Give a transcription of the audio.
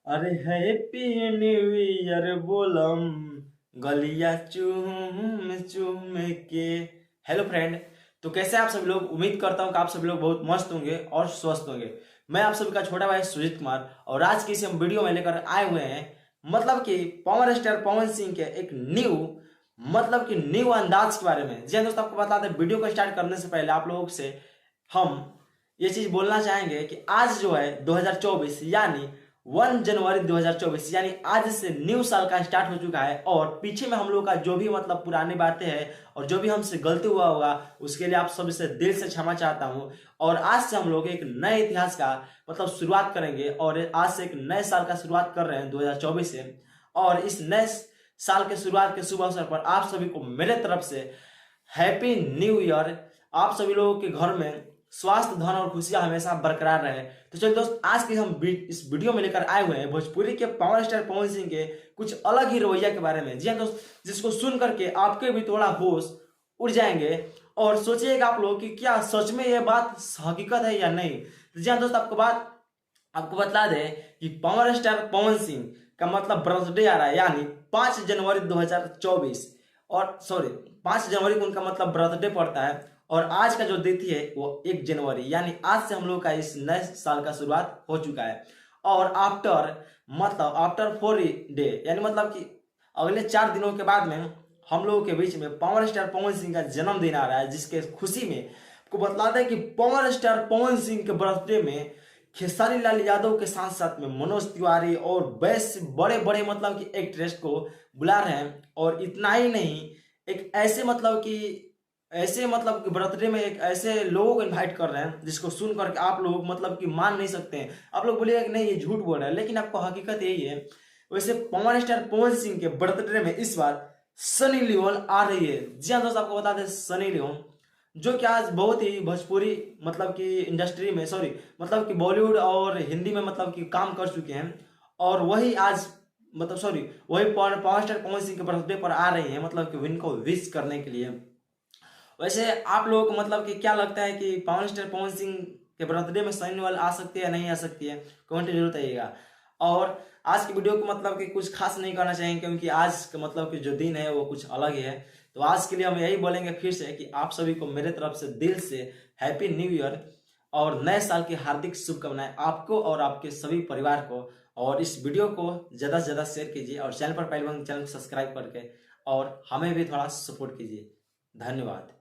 अरे happy new year बोलम गलिया चूम चूम के। Hello friend. तो कैसे आप सभी लोग? उम्मीद करता हूँ कि आप सभी लोग बहुत मस्त होंगे और स्वस्थ होंगे। मैं आप सभी का छोटा भाई सुजीत कुमार और आज की इस हम वीडियो में लेकर आए हुए हैं मतलब कि पावर स्टार पवन सिंह के एक न्यू अंदाज के बारे में। जी हाँ दोस्तों, आपको बता दें वीडियो को स्टार्ट करने से पहले आप लोगों से हम ये चीज बोलना चाहेंगे कि आज जो है 2024 यानी 1 जनवरी 2024 यानी आज से न्यू साल का स्टार्ट हो चुका है। और पीछे में हम लोग का जो भी मतलब पुरानी बातें हैं और जो भी हमसे गलती हुआ होगा उसके लिए आप सभी से दिल से क्षमा चाहता हूं। और आज से हम लोग एक नए इतिहास का मतलब शुरुआत करेंगे और आज से एक नए साल का शुरुआत कर रहे हैं 2024 से। और इस नए साल के शुरुआत के शुभ अवसर पर आप सभी को मेरे तरफ से हैप्पी न्यू ईयर। आप सभी लोगों के घर में स्वास्थ्य, धन और खुशियां हमेशा बरकरार रहे। तो चलिए दोस्त, आज के हम इस वीडियो में लेकर आए हुए हैं भोजपुरी के पावर स्टार पवन सिंह के कुछ अलग ही रवैया के बारे में। जी हाँ दोस्त, जिसको सुन करके आपके भी थोड़ा होश उड़ जाएंगे और सोचिएगा आप लोग कि क्या सच में यह बात हकीकत है या नहीं। तो जी हाँ दोस्त, आपको बता दें कि पावर स्टार पवन सिंह का मतलब बर्थडे आ रहा है यानी 5 जनवरी 2024। और सॉरी, 5 जनवरी को उनका मतलब बर्थडे पड़ता है। और आज का जो तिथि है वो 1 जनवरी यानी आज से हम लोग का इस नए साल का शुरुआत हो चुका है। और आफ्टर 4 डे यानी मतलब कि अगले 4 दिनों के बाद में हम लोगों के बीच में पावर स्टार पवन सिंह का जन्मदिन आ रहा है, जिसके खुशी में आपको बता दें कि पावर स्टार पवन सिंह के बर्थडे में खेसारी लाल यादव के साथ साथ में मनोज तिवारी और बेस्ट बड़े बड़े मतलब कि एक्ट्रेस को बुला रहे हैं। और इतना ही नहीं, एक ऐसे मतलब कि बर्थडे में एक ऐसे लोगों को इनवाइट कर रहे हैं जिसको सुन करके आप लोग मतलब कि मान नहीं सकते हैं। आप लोग बोलिएगा कि नहीं ये झूठ बोल रहा है, लेकिन आपको हकीकत यही है। वैसे पावर स्टार पवन सिंह के बर्थडे में इस बार सनी लियोन आ रही है। जी हाँ दोस्त, आपको बता दें सनी लियोन जो कि आज बहुत ही भोजपुरी मतलब कि इंडस्ट्री में सॉरी मतलब कि बॉलीवुड और हिंदी में मतलब कि काम कर चुके हैं। और वही आज मतलब सॉरी वही पावर स्टार पवन सिंह के बर्थडे पर आ रही है मतलब कि इनको विश करने के लिए। वैसे आप लोगों को मतलब कि क्या लगता है कि पावर स्टार पवन सिंह के बर्थडे में सनी लियोन आ सकती है या नहीं आ सकती है? कमेंट जरूर बताइएगा। और आज की वीडियो को मतलब कि कुछ खास नहीं करना चाहिए क्योंकि आज का मतलब कि जो दिन है वो कुछ अलग ही है। तो आज के लिए हम यही बोलेंगे फिर से कि आप सभी को मेरे तरफ से दिल से हैप्पी न्यू ईयर और नए साल की हार्दिक शुभकामनाएं आपको और आपके सभी परिवार को। और इस वीडियो को ज़्यादा से ज़्यादा शेयर कीजिए और चैनल पर पहले चैनल को सब्सक्राइब करके और हमें भी थोड़ा सपोर्ट कीजिए। धन्यवाद।